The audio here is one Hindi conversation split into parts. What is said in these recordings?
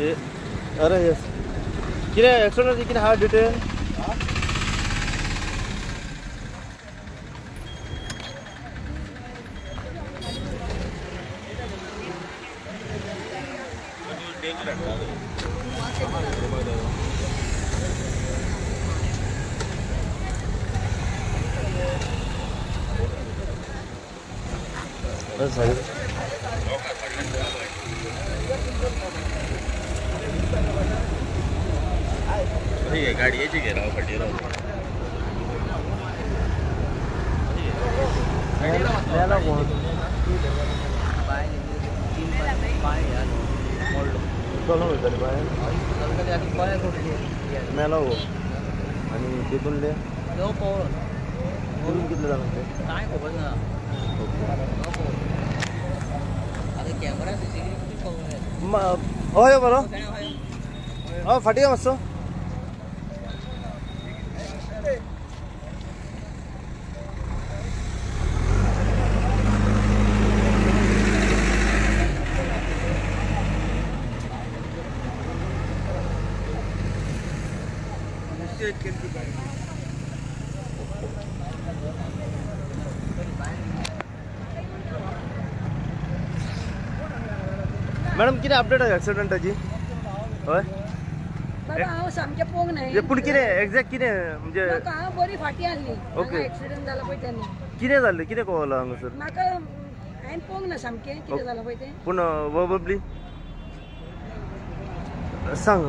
ये अरे यस किती ॲक्सिडेंट किती हा डिटेल गाडी यायची घे राव खड्डे राव मेला हो आणि तिथून किती जाणार ते काय खबर ना आता कॅमेरा होय बरं हो फाटी मस्त मॅडम किती अपडेट आहे ॲक्सिडेंटाची होय बाबा हांव सामकें पळोवंक ना पूण कितें एक्झॅक्ट कितें म्हणजे म्हाका हांव बरी फाटी आहली ओके एक्सिडेंट जाला पळय तेन्ना कितें जाल्लें कितें कळलं हांगासर म्हाका हांवें पळोवंक ना सामकें कितें जालां पळय तें पूण बबली सांग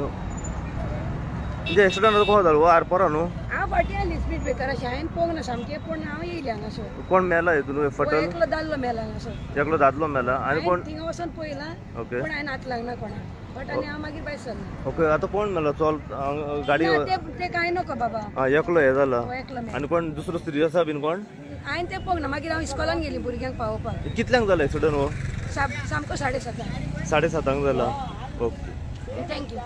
म्हणजे एक्सिडेंट कसो जालो आरपोरा न्हू हांव फाटी आहली स्पीड ब्रेकर अशें हांवें पळोवंक ना सामकें पूण हांव येयलें हांगासर कोण मेला हितून फटल एकलो दादलो मेला हांगासर एकलो दादलो मेला आनी कोण थिंगा वचून पळयलां ओके पूण हांवें हात लागना कोणाक बट आनी हांव मागीर भायर सरलें ओके आतां कोण मेला चल गाडी ते कांय नको बाबा आं एकलो हें जाला एकलो मेला आनी कोण दुसरो सिरियस आहा बीन कोण हांवें तें पळोवंक ना मागीर हांव इस्कॉलान गेली भुरग्यांक पावोवपाक कितल्यांक जाला एक्सिडंट हो सामको 7:30 7:30 जाला ओके थँक्यू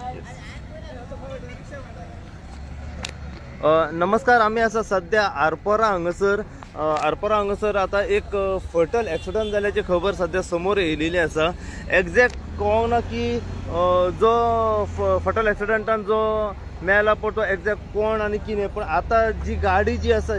नमस्कार आम्ही असं सध्या आरपोरा हांगासर आता एक फटल ॲक्सिडंट जाल्याची खबर सध्या समोर येयलेली आसा एक्झॅक्ट कळोंक ना की जो फटल ॲक्सिडंटान जो मेला पळय तो एक्झॅक्ट कोण आनी कितें पण आता जी गाडी जी आसा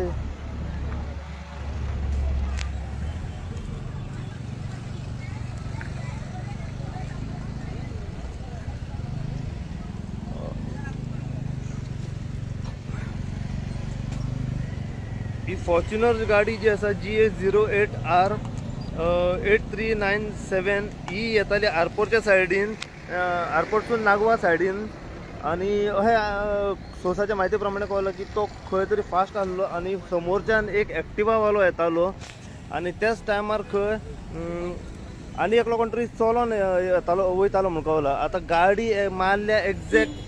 ही फॉर्च्युनर गाडी जी आसा GA08R 8397 ही येताली आरपोरच्या सायडीन आरपोरसून नागवा सायडीन आणि अशें सोर्साच्या म्हायती प्रमाणे कळलं की तो खंय तरी फास्ट आसलो आणि समोरच्यान एक एक्टिवावालो येतालो आणि त्याच टायमार खंय आनी एकलो कोण तरी चलोन येतालो वयतालो म्हणून कळलं आता गाडी मारल्या एक्झॅक्ट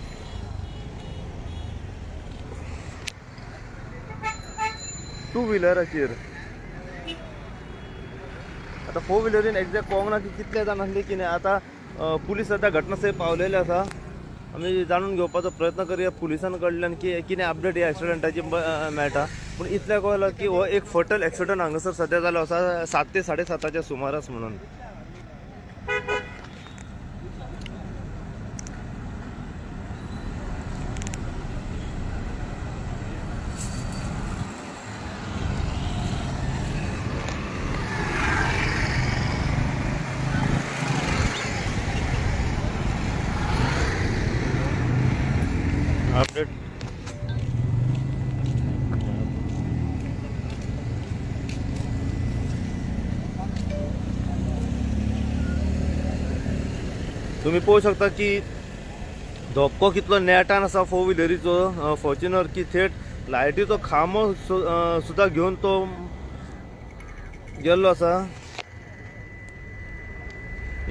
टू व्हिलराचेर आता फोर व्हिलरीन एक्झॅक्ट कळोंक ना की कितले जाण आसले कितें आता पुलीस सध्या घटनास्थळी पावलेले आसा आमी जाणून घेवपाचो प्रयत्न करूया पुलिसां कडल्यान की कितें अपडेट ह्या ॲक्सिडंटाची मेळटा पूण इतलें कळलं की हो एक फटल ॲक्सिडंट हांगासर सध्या जालो आसा 7 ते 7:30च्या सुमारास म्हणून अपडेट तुम्ही पळोवंक शकता की धक्को कितलो नेटान आसा फोर व्हिलरीचो फॉर्च्युनर की थेट लायटीचो खांबो सुद्धा घेवन तो गेल्लो आसा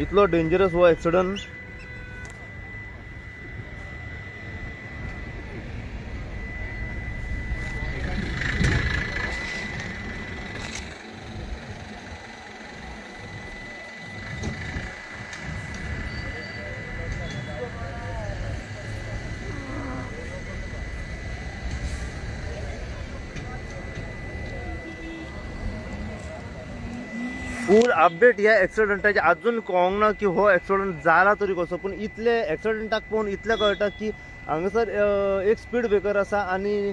इतलो डेंजरस हो ॲक्सिडंट फूल अपडेट ह्या एक्सिडंटाचे अजून कळोंक ना की हो एक्सिडंट जाला तरी कसो, पण इतले एक्सिडंटाक पळोवन इतलें कळटा की हांगासर एक स्पीड ब्रेकर आसा आनी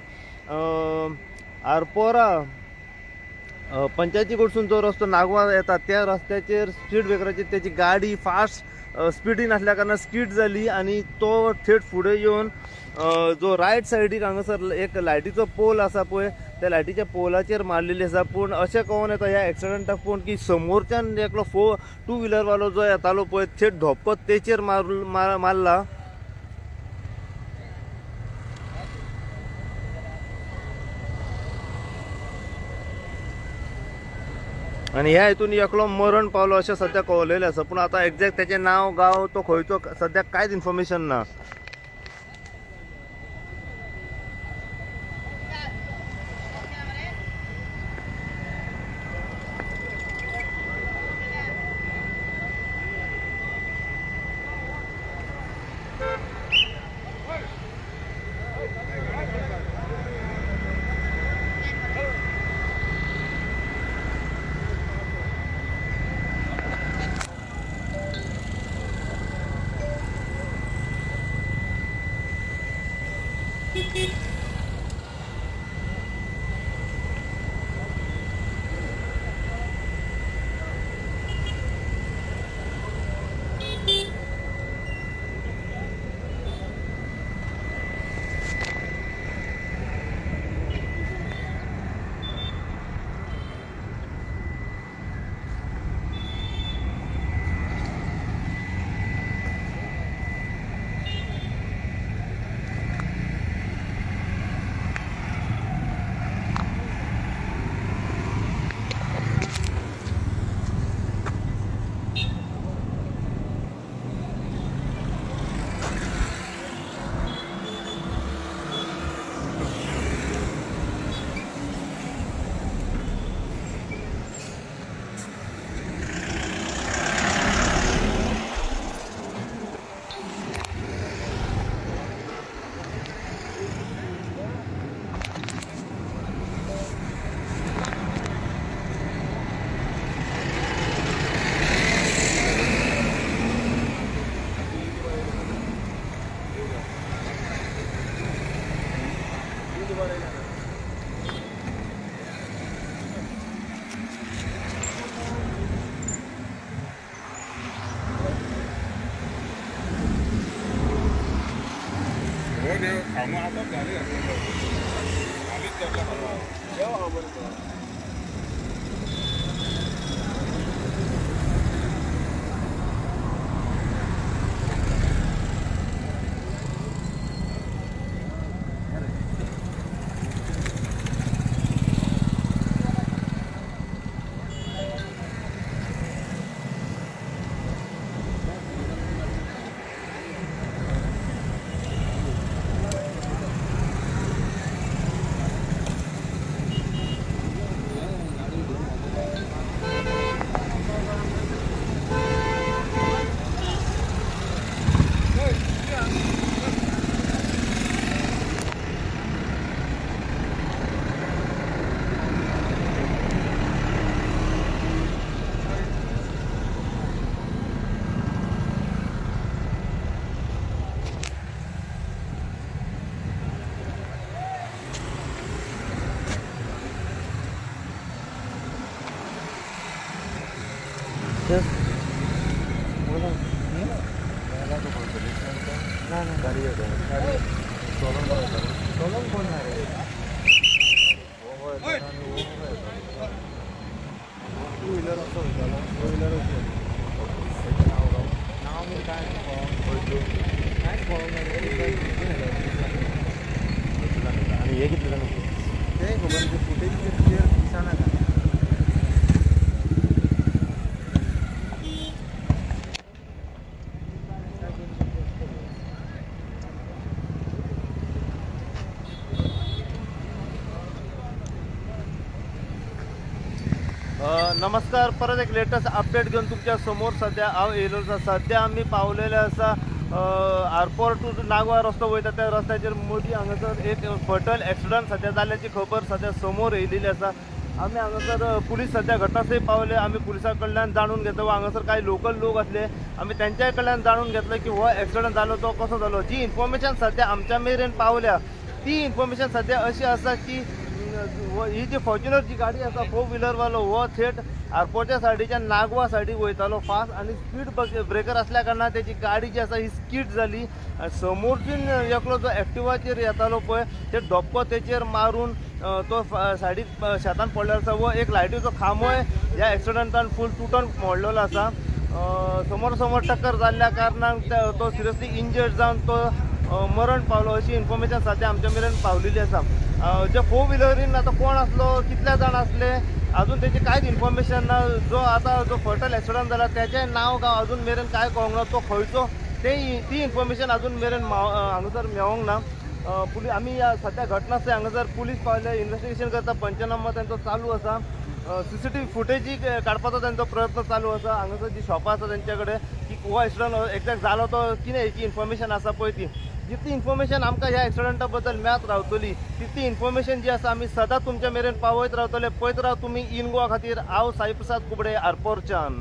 आरपोरा पंचायती कडसून जो रस्तो नागवा येता त्या रस्त्याचेर स्पीड ब्रेकराचेर त्याची गाडी फास्ट स्पिडीन असल्या कारणान स्कीड जाली आणि तो थेट फुडें येवन जो रायट सायडीक हांगासर एक लायटीचो पोल आसा पळय त्या लायटीच्या पोलाचेर मारलेली आसा. पूण अशें कळोन येता ह्या एक्सिडंटाक पळोवन की समोरच्यान एकलो 2 व्हिलरवालो जो येतालो पळय थेट धोपत तेचेर मारला. आणि ह्या हितून एकलो मरण पावलो अशें सध्या कळलेलें आसा, पूण आतां एक्झॅक्ट तेचें नांव गांव तो खंयचो सद्याक कांयच इन्फॉर्मेशन ना. नमस्कार, परत एक लेटेस्ट अपडेट घेऊन तुमच्या समोर सध्या हांव येयलो आसा. सध्या आमी पावलेले आसा आरपोर टू नागवा रस्तो वयता त्या रस्त्याचेर मोदी हांगासर एक फटल एक्सिडंट सध्या जाल्ल्याची खबर सध्या समोर येयलेली आसा. आम्ही हांगासर पुलीस सध्या घटनास्थळी पावले. आम्ही पुलिसां कडल्यान जाणून घेतो. हांगासर काही लोकल लोक असले आम्ही त्यांच्या कडल्यान जाणून घेतलं की हो ॲक्सिडंट जालो तो कसो जालो. जी इन्फॉर्मेशन सध्या आमच्या मेरेन पावल्या ती इन्फॉर्मेशन सध्या अशी आसा की ही जी फॉर्च्युनर जी गाडी आसा 4 व्हिलरवालो हो थेट एअरपोर्टच्या सायडीच्या नागवा सायडीक वयतालो फास्ट आणि स्पीड ब्रेकर असल्या कारणान त्याची गाडी जी आसा ही स्कीड जाली. समोरसून एकलो जो एक्टिवाचेर येतालो पळय ते धपको तेचेर मारून तो सायडीक शेतान पडलेलो आसा व एक लायटीचो खांबोय ह्या एक्सिडंटान फूल तुटून मोडलेलो आसा. समोर टक्कर जाल्ल्या कारणान तो सिरियसली इंजर्ड जावन तो मरण पावलो अशी इन्फॉर्मेशन सध्या आमच्या मेरेन पावलेली आसा. जे 4 व्हिलरीन आता कोण असलो कितले जाण असले अजून त्याची कांयच इन्फॉर्मेशन ना. जो फटल एक्सिडंट जाला त्याचें नांव गांव अजून मेरेन काय कळोंक ना. तो खंयचो ती इन्फॉर्मेशन अजून मेरेन हांगासर मेळोंक ना. आमी सध्या घटनास्थळी हांगासर पुलीस पावले इन्व्हेस्टिगेशन करता. पंचनामा त्यांचो चालू आसा. CCTV फुटेजी काडपाचो त्यांचो प्रयत्न चालू आसा. हांगासर जी शॉपां आसा तेंच्या कडेन की हो एक्सिडंट एक्झॅक्ट जालो तो कितें हेची इन्फॉर्मेशन आसा पळय ती जितली इन्फॉर्मेशन आमकां ह्या एक्सिडंटा बद्दल मेळत रावतली तितली इन्फॉर्मेशन जी आसा आमी सदांच तुमच्या मेरेन पावयत रावतले. पळयत राव तुमी इन गोवा खातीर हांव साई प्रसाद कुबडे आरपोरच्यान.